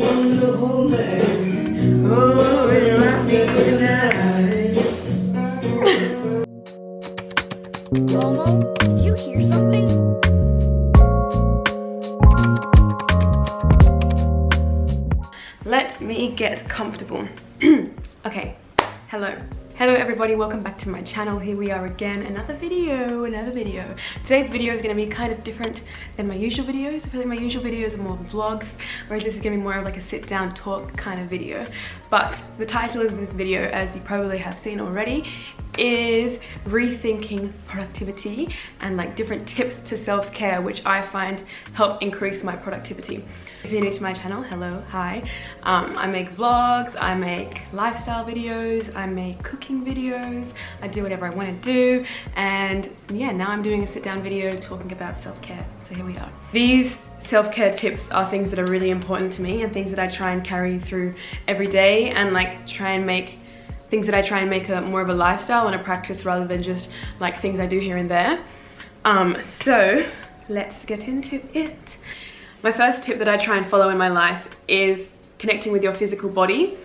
want to hold me. Oh, you rock me tonight. Momo, did you hear something? Let me get comfortable. Okay, hello everybody, welcome back to my channel. Here we are again, another video. Today's video is going to be kind of different than my usual videos. I feel like my usual videos are more vlogs, whereas this is going to be more of like a sit down talk kind of video. But the title of this video, as you probably have seen already, is Rethinking Productivity, and like different tips to self-care which I find help increase my productivity. If you're new to my channel, hello, hi. I make vlogs, I make lifestyle videos, I make cooking videos, I do whatever I want to do, and yeah, now I'm doing a sit-down video talking about self-care, so here we are. These self-care tips are things that are really important to me and things that I try and carry through every day, and like try and make a more of a lifestyle and a practice rather than just like things I do here and there. So let's get into it. My first tip that I try and follow in my life is connecting with your physical body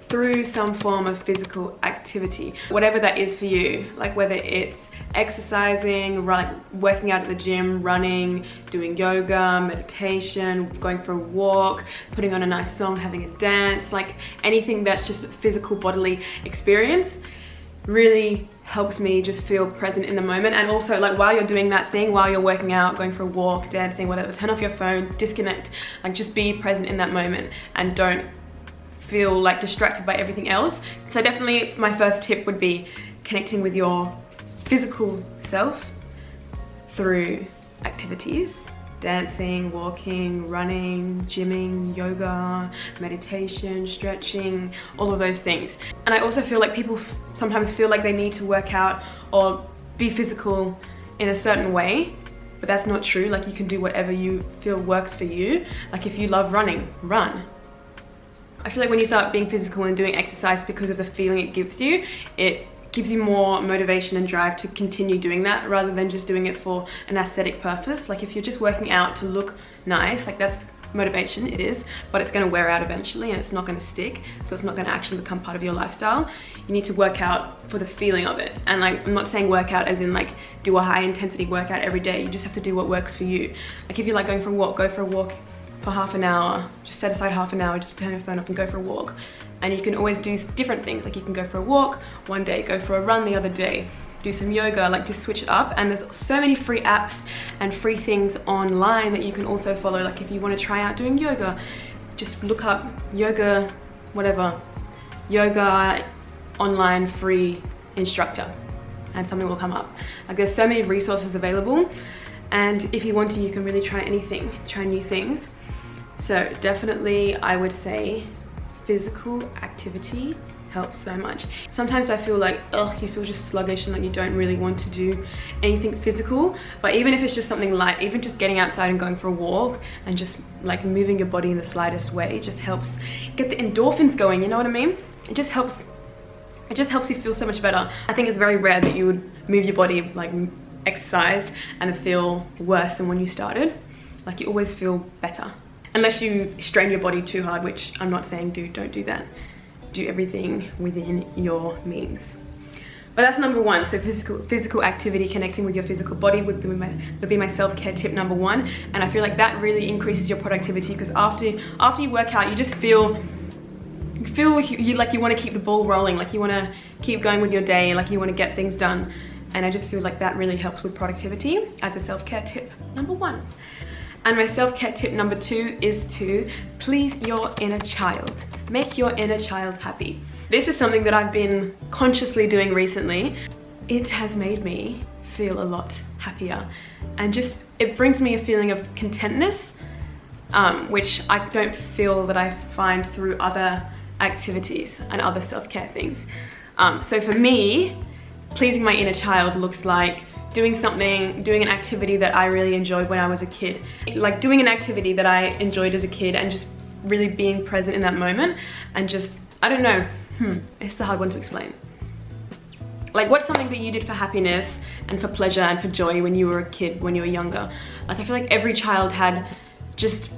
through some form of physical activity, whatever that is for you, like whether it's exercising, working out at the gym, running, doing yoga, meditation, going for a walk, putting on a nice song, having a dance, like anything that's just a physical bodily experience really helps me just feel present in the moment. And also, like, while you're doing that thing, while you're working out, going for a walk, dancing, whatever, turn off your phone, disconnect, like just be present in that moment and don't feel like distracted by everything else. So definitely my first tip would be connecting with your physical self through activities: dancing, walking, running, gymming, yoga, meditation, stretching, all of those things. And I also feel like people sometimes feel like they need to work out or be physical in a certain way, but that's not true. Like, you can do whatever you feel works for you. Like, if you love running, run. I feel like when you start being physical and doing exercise because of the feeling it gives you more motivation and drive to continue doing that rather than just doing it for an aesthetic purpose. Like, if you're just working out to look nice, like that's motivation, it is, but it's going to wear out eventually and it's not going to stick, so it's not going to actually become part of your lifestyle. You need to work out for the feeling of it. And like, I'm not saying work out as in like do a high intensity workout every day. You just have to do what works for you. Like, if you like going for a walk, go for a walk for half an hour. Just set aside half an hour, just turn your phone off and go for a walk. And you can always do different things. Like, you can go for a walk one day, go for a run the other day, do some yoga, like just switch it up. And there's so many free apps and free things online that you can also follow. Like, if you want to try out doing yoga, just look up yoga, whatever, yoga online free instructor, and something will come up. Like, there's so many resources available, and if you want to, you can really try anything, try new things. So definitely I would say physical activity helps so much. Sometimes I feel like, you feel just sluggish and like you don't really want to do anything physical, but even if it's just something light, even just getting outside and going for a walk and just like moving your body in the slightest way just helps get the endorphins going, you know what I mean? It just helps you feel so much better. I think it's very rare that you would move your body, like exercise, and feel worse than when you started. Like, you always feel better. Unless you strain your body too hard, which I'm not saying don't do that. Do everything within your means. But that's number one. So physical activity, connecting with your physical body would be my self-care tip number one. And I feel like that really increases your productivity, because after you work out, you just feel like you want to keep the ball rolling, like you want to keep going with your day, like you want to get things done. And I just feel like that really helps with productivity as a self-care tip number one. And my self-care tip number two is to please your inner child. Make your inner child happy. This is something that I've been consciously doing recently. It has made me feel a lot happier, and just, it brings me a feeling of contentness, which I don't feel that I find through other activities and other self-care things. So for me, pleasing my inner child looks like doing an activity that I really enjoyed when I was a kid. Like, doing an activity that I enjoyed as a kid and just really being present in that moment, and just, I don't know, it's a hard one to explain. Like, what's something that you did for happiness and for pleasure and for joy when you were a kid, when you were younger? Like, I feel like every child had just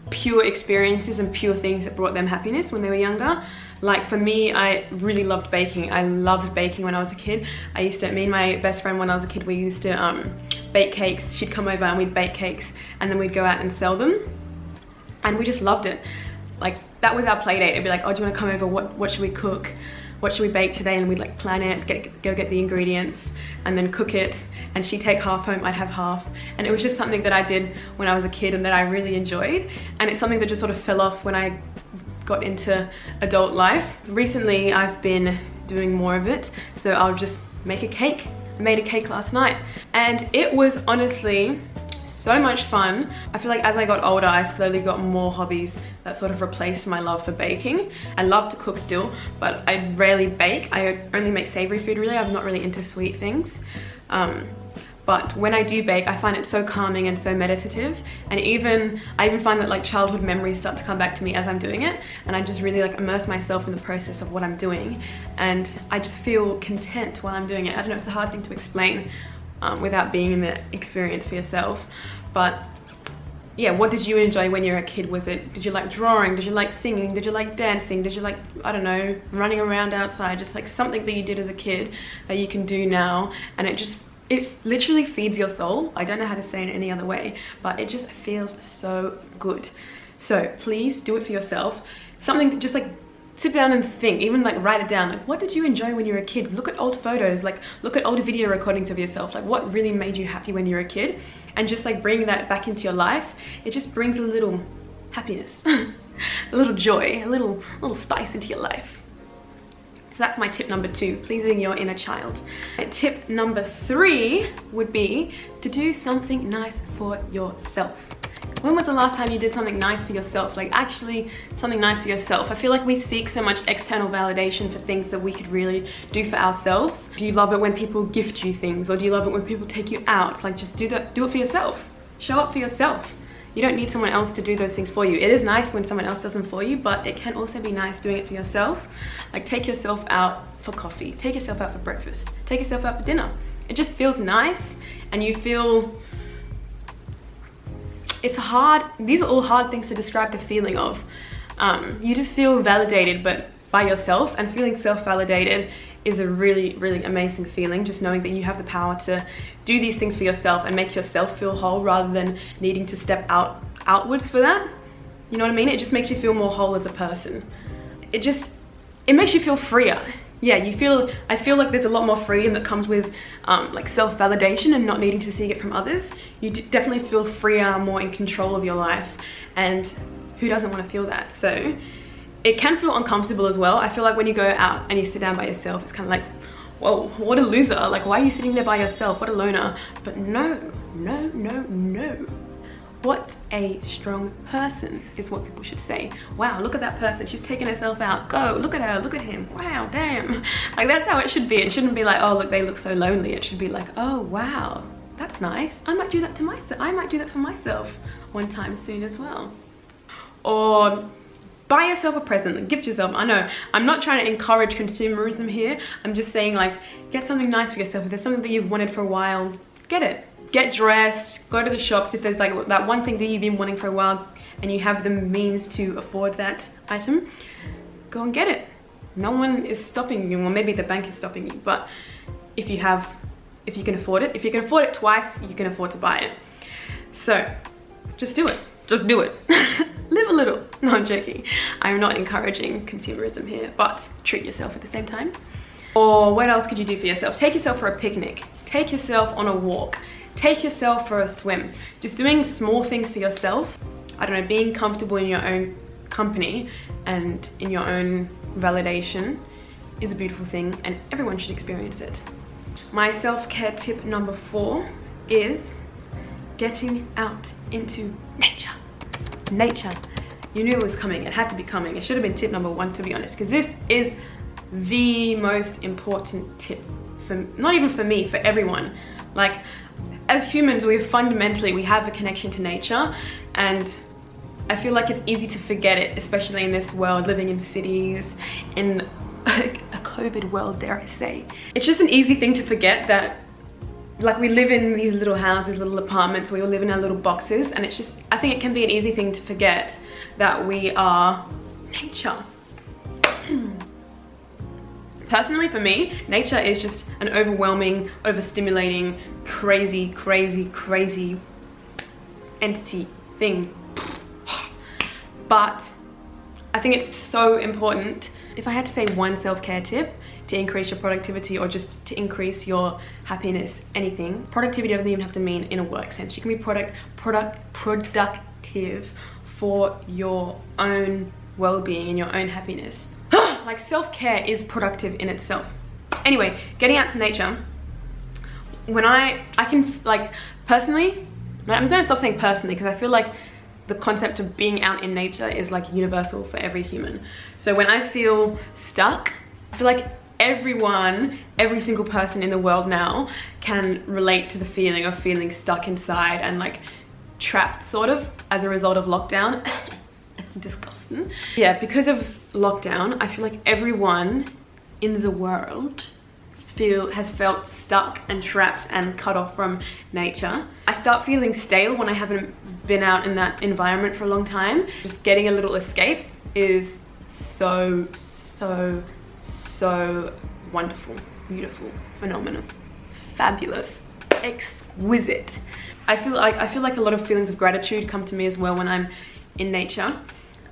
pure experiences and pure things that brought them happiness when they were younger. Like for me, I really loved baking. I loved baking when I was a kid. Me and my best friend when I was a kid, we used to bake cakes. She'd come over and we'd bake cakes and then we'd go out and sell them. And we just loved it. Like that was our play date. It'd be like, oh, do you want to come over? What should we cook? What should we bake today? And we'd like plan it, go get the ingredients and then cook it. And she'd take half home, I'd have half. And it was just something that I did when I was a kid and that I really enjoyed. And it's something that just sort of fell off when I got into adult life. Recently, I've been doing more of it. So I'll just make a cake. I made a cake last night and it was honestly so much fun. I feel like as I got older, I slowly got more hobbies that sort of replaced my love for baking. I love to cook still, but I rarely bake. I only make savory food really. I'm not really into sweet things. But when I do bake, I find it so calming and so meditative. And I even find that like childhood memories start to come back to me as I'm doing it. And I just really like immerse myself in the process of what I'm doing. And I just feel content while I'm doing it. I don't know, it's a hard thing to explain without being in the experience for yourself. But yeah, what did you enjoy when you were a kid? Did you like drawing? Did you like singing? Did you like dancing? Did you like, I don't know, running around outside? Just like something that you did as a kid that you can do now. And it literally feeds your soul. I don't know how to say it any other way, but it just feels so good. So please do it for yourself. Something that just like sit down and think, even like write it down. Like what did you enjoy when you were a kid? Look at old photos, like look at older video recordings of yourself. Like what really made you happy when you were a kid? And just like bring that back into your life. It just brings a little happiness, a little joy, a little spice into your life. So that's my tip number 2, pleasing your inner child. And tip number 3 would be to do something nice for yourself. When was the last time you did something nice for yourself? Like actually something nice for yourself. I feel like we seek so much external validation for things that we could really do for ourselves. Do you love it when people gift you things? Or do you love it when people take you out? Like just do it for yourself. Show up for yourself. You don't need someone else to do those things for you. It is nice when someone else does them for you, but it can also be nice doing it for yourself. Like take yourself out for coffee, take yourself out for breakfast, take yourself out for dinner. It just feels nice and you feel, these are all hard things to describe the feeling of. You just feel validated, but by yourself, and feeling self-validated is a really, really amazing feeling. Just knowing that you have the power to do these things for yourself and make yourself feel whole rather than needing to step outwards for that. You know what I mean? It just makes you feel more whole as a person. It makes you feel freer. Yeah, I feel like there's a lot more freedom that comes with like self-validation and not needing to seek it from others. You definitely feel freer, more in control of your life, and who doesn't want to feel that? So it can feel uncomfortable as well. I feel like when you go out and you sit down by yourself, it's kind of like, whoa, what a loser. Like, why are you sitting there by yourself? What a loner. But no. What a strong person is what people should say. Wow, look at that person. She's taking herself out. Go, look at her, look at him. Wow, damn. Like that's how it should be. It shouldn't be like, oh, look, they look so lonely. It should be like, oh, wow, that's nice. I might do that to myself. I might do that for myself one time soon as well. Or buy yourself a present, gift yourself. I know, I'm not trying to encourage consumerism here. I'm just saying like, get something nice for yourself. If there's something that you've wanted for a while, get it. Get dressed, go to the shops. If there's like that one thing that you've been wanting for a while and you have the means to afford that item, go and get it. No one is stopping you. Well, maybe the bank is stopping you, but if you can afford it, if you can afford it twice, you can afford to buy it. So just do it. Just do it. Live a little. No, I'm joking. I'm not encouraging consumerism here, but treat yourself at the same time. Or what else could you do for yourself? Take yourself for a picnic. Take yourself on a walk. Take yourself for a swim. Just doing small things for yourself. I don't know, being comfortable in your own company and in your own validation is a beautiful thing, and everyone should experience it. My self-care tip number 4 is getting out into nature. Nature. You knew it was coming. It had to be coming. It should have been tip number 1, to be honest, because this is the most important tip for, not even for me, for everyone. Like, as humans, we have a connection to nature, and I feel like it's easy to forget it, especially in this world, living in cities, in a COVID world, dare I say. It's just an easy thing to forget that like we live in these little houses, little apartments, we all live in our little boxes, and it's just, I think it can be an easy thing to forget that we are nature. Personally, for me, nature is just an overwhelming, overstimulating, crazy, crazy, crazy entity thing. But I think it's so important. If I had to say one self-care tip to increase your productivity or just to increase your happiness, anything, productivity doesn't even have to mean in a work sense. You can be productive for your own well-being and your own happiness. Like, self-care is productive in itself. Anyway, getting out to nature, when I can, like, personally, I'm gonna stop saying personally because I feel like the concept of being out in nature is like universal for every human. So when I feel stuck, I feel like every single person in the world now can relate to the feeling of feeling stuck inside and like trapped sort of as a result of lockdown. Disgusting. Yeah, because of lockdown, I feel like everyone in the world has felt stuck and trapped and cut off from nature. I start feeling stale when I haven't been out in that environment for a long time. Just getting a little escape is so, so, so wonderful, beautiful, phenomenal, fabulous, exquisite. I feel like a lot of feelings of gratitude come to me as well when I'm in nature.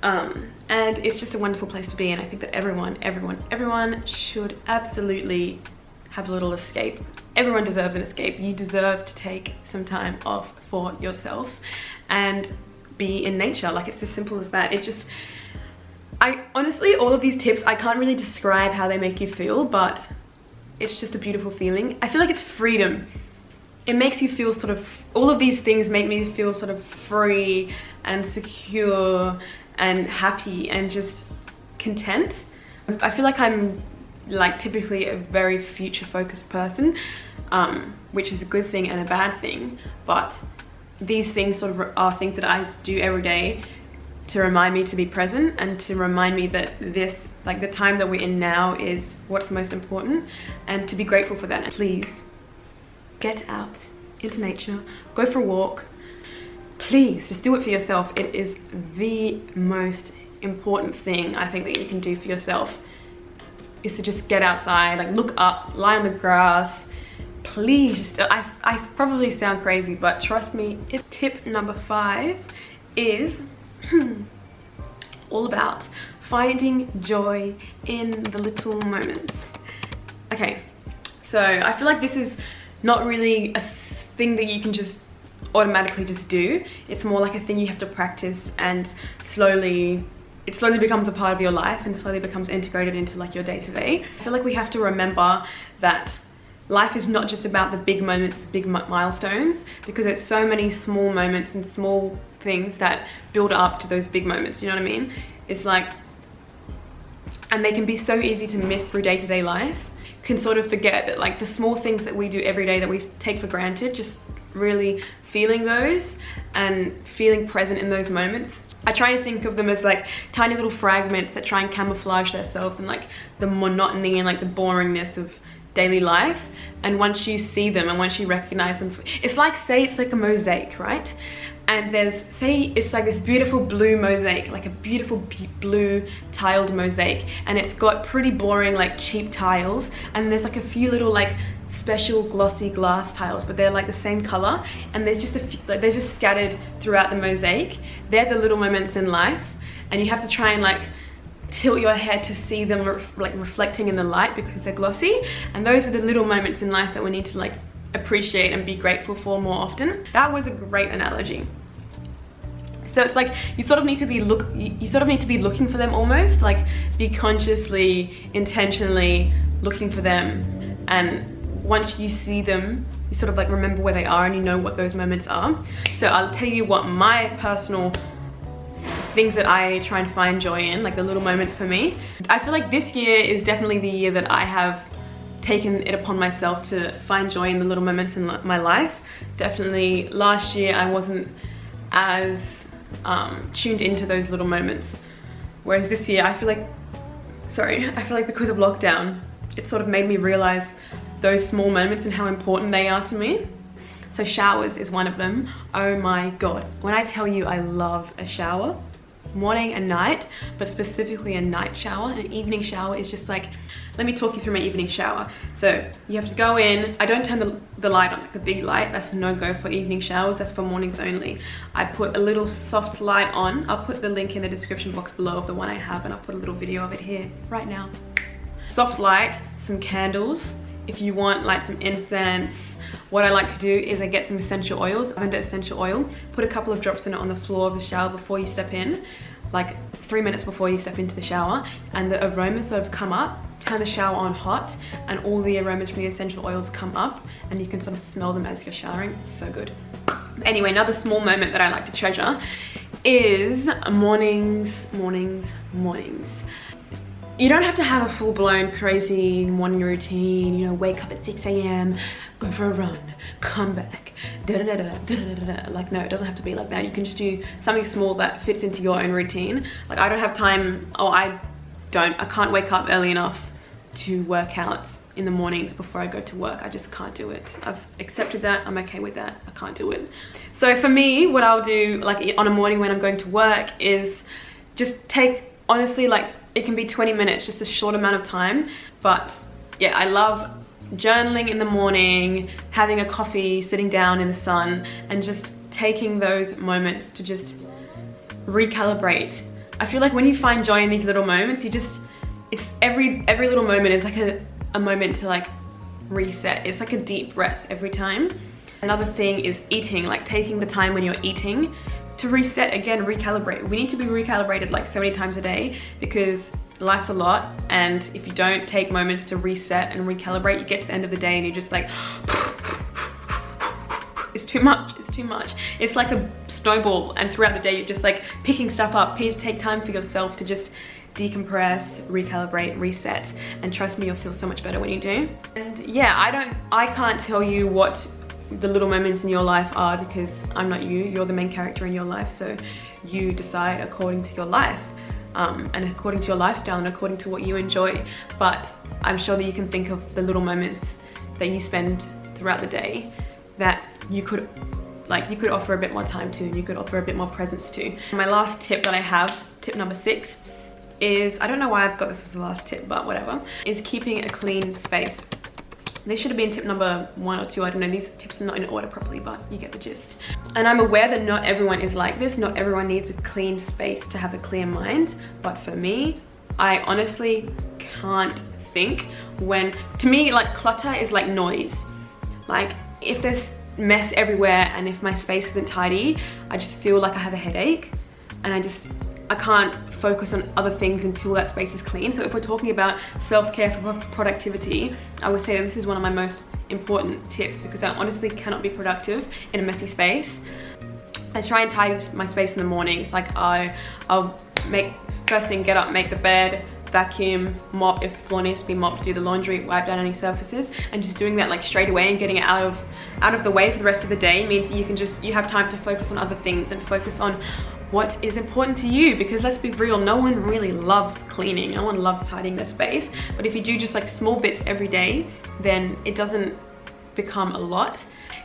And it's just a wonderful place to be, and I think that everyone should absolutely have a little escape. Everyone deserves an escape. You deserve to take some time off for yourself and be in nature. Like, it's as simple as that. I honestly, all of these tips, I can't really describe how they make you feel, but it's just a beautiful feeling. I feel like it's freedom. It makes you feel sort of, all of these things make me feel sort of free and secure and happy and just content. I feel like I'm like typically a very future focused person, which is a good thing and a bad thing, but these things sort of are things that I do every day to remind me to be present and to remind me that this, like the time that we're in now, is what's most important, and to be grateful for that. And please get out into nature, go for a walk. Please just do it for yourself. It is the most important thing I think that you can do for yourself, is to just get outside, like look up, lie on the grass. Please just, I probably sound crazy, but trust me, tip number 5 is all about finding joy in the little moments. Okay, so I feel like this is not really a thing that you can just automatically just do. It's more like a thing you have to practice, and it slowly becomes a part of your life and slowly becomes integrated into like your day-to-day. I feel like we have to remember that life is not just about the big moments, the big milestones, because it's so many small moments and small things that build up to those big moments, you know what I mean? It's like, and they can be so easy to miss through day-to-day life. Can sort of forget that like the small things that we do every day that we take for granted, just really feeling those and feeling present in those moments. I try to think of them as like tiny little fragments that try and camouflage themselves in like the monotony and like the boringness of daily life. And once you see them and once you recognize them, it's like, say it's like a mosaic, right? And say it's like this beautiful blue mosaic, like a beautiful blue tiled mosaic, and it's got pretty boring like cheap tiles, and there's like a few little like special glossy glass tiles, but they're like the same color, and there's just a few, like, they're just scattered throughout the mosaic. They're the little moments in life, and you have to try and like tilt your head to see them reflecting in the light because they're glossy. And those are the little moments in life that we need to like appreciate and be grateful for more often. That was a great analogy. So it's like you sort of need to be looking for them, almost like be consciously, intentionally looking for them, and once you see them, you sort of like remember where they are and you know what those moments are. So I'll tell you what my personal things that I try and find joy in, like the little moments for me. I feel like this year is definitely the year that I have taken it upon myself to find joy in the little moments in my life. Definitely last year I wasn't as tuned into those little moments, whereas this year I feel like because of lockdown, it sort of made me realize those small moments and how important they are to me. So showers is one of them. Oh my God. When I tell you I love a shower, morning and night, but specifically a night shower. An evening shower is just like, let me talk you through my evening shower. So you have to go in. I don't turn the light on, like the big light. That's a no-go for evening showers. That's for mornings only. I put a little soft light on. I'll put the link in the description box below of the one I have, and I'll put a little video of it here right now. Soft light, some candles. If you want like some incense, what I like to do is I get some essential oils, lavender essential oil, put a couple of drops in it on the floor of the shower before you step in, like 3 minutes before you step into the shower, and the aromas sort of come up. Turn the shower on hot, and all the aromas from the essential oils come up, and you can sort of smell them as you're showering. It's so good. Anyway, another small moment that I like to treasure is mornings. You don't have to have a full-blown crazy morning routine, you know, wake up at 6 AM, go for a run, come back, like, no, it doesn't have to be like that. You can just do something small that fits into your own routine. Like, I don't have time, I can't wake up early enough to work out in the mornings before I go to work. I just can't do it. I've accepted that, I'm okay with that, I can't do it. So for me, what I'll do, like on a morning when I'm going to work, is just take, honestly, like, it can be 20 minutes, just a short amount of time. But yeah, I love journaling in the morning, having a coffee, sitting down in the sun, and just taking those moments to just recalibrate. I feel like when you find joy in these little moments, it's every little moment is like a moment to like reset. It's like a deep breath every time. Another thing is eating, like taking the time when you're eating to reset again, recalibrate. We need to be recalibrated like so many times a day, because life's a lot, and if you don't take moments to reset and recalibrate, you get to the end of the day and you're just like, it's too much, it's too much. It's like a snowball, and throughout the day you're just like picking stuff up. Please take time for yourself to just decompress, recalibrate, reset, and trust me, you'll feel so much better when you do. And yeah, I can't tell you what the little moments in your life are, because I'm not you, you're the main character in your life, so you decide according to your life, and according to your lifestyle, and according to what you enjoy. But I'm sure that you can think of the little moments that you spend throughout the day that you could offer a bit more time to, and you could offer a bit more presence to. My last tip that I have, tip number 6, is, I don't know why I've got this as the last tip, but whatever, is keeping a clean space. This should have been tip number 1 or 2, I don't know, these tips are not in order properly, but you get the gist. And I'm aware that not everyone is like this, not everyone needs a clean space to have a clear mind, but for me, I honestly can't think to me, like, clutter is like noise. Like, if there's mess everywhere and if my space isn't tidy, I just feel like I have a headache, and I can't focus on other things until that space is clean. So if we're talking about self-care for productivity, I would say that this is one of my most important tips, because I honestly cannot be productive in a messy space. I try and tidy my space in the mornings. Like, I'll first thing, get up, make the bed, vacuum, mop if the floor needs to be mopped, do the laundry, wipe down any surfaces, and just doing that like straight away and getting it out of the way for the rest of the day means you have time to focus on other things and focus on what is important to you. Because let's be real, no one really loves cleaning, no one loves tidying their space, but if you do just like small bits every day, then it doesn't become a lot.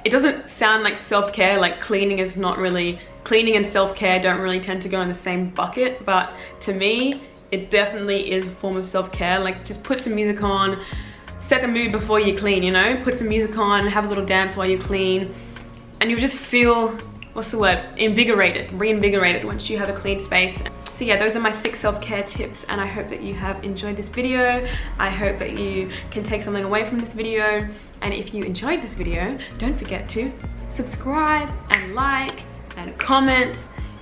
It doesn't sound like self-care, like cleaning and self-care don't really tend to go in the same bucket, but to me it definitely is a form of self-care. Like, just put some music on, set the mood before you clean, you know, put some music on, have a little dance while you clean, and you'll just feel, what's the word, reinvigorated once you have a clean space. So yeah, those are my 6 self-care tips, and I hope that you have enjoyed this video. I hope that you can take something away from this video, and if you enjoyed this video, don't forget to subscribe and like and comment.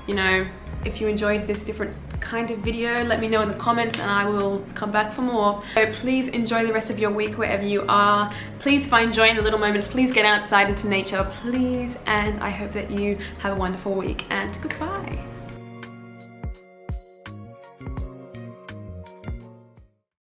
You know, if you enjoyed this different kind of video, let me know in the comments and I will come back for more. So please enjoy the rest of your week wherever you are. Please find joy in the little moments. Please get outside into nature, please, and I hope that you have a wonderful week, and goodbye.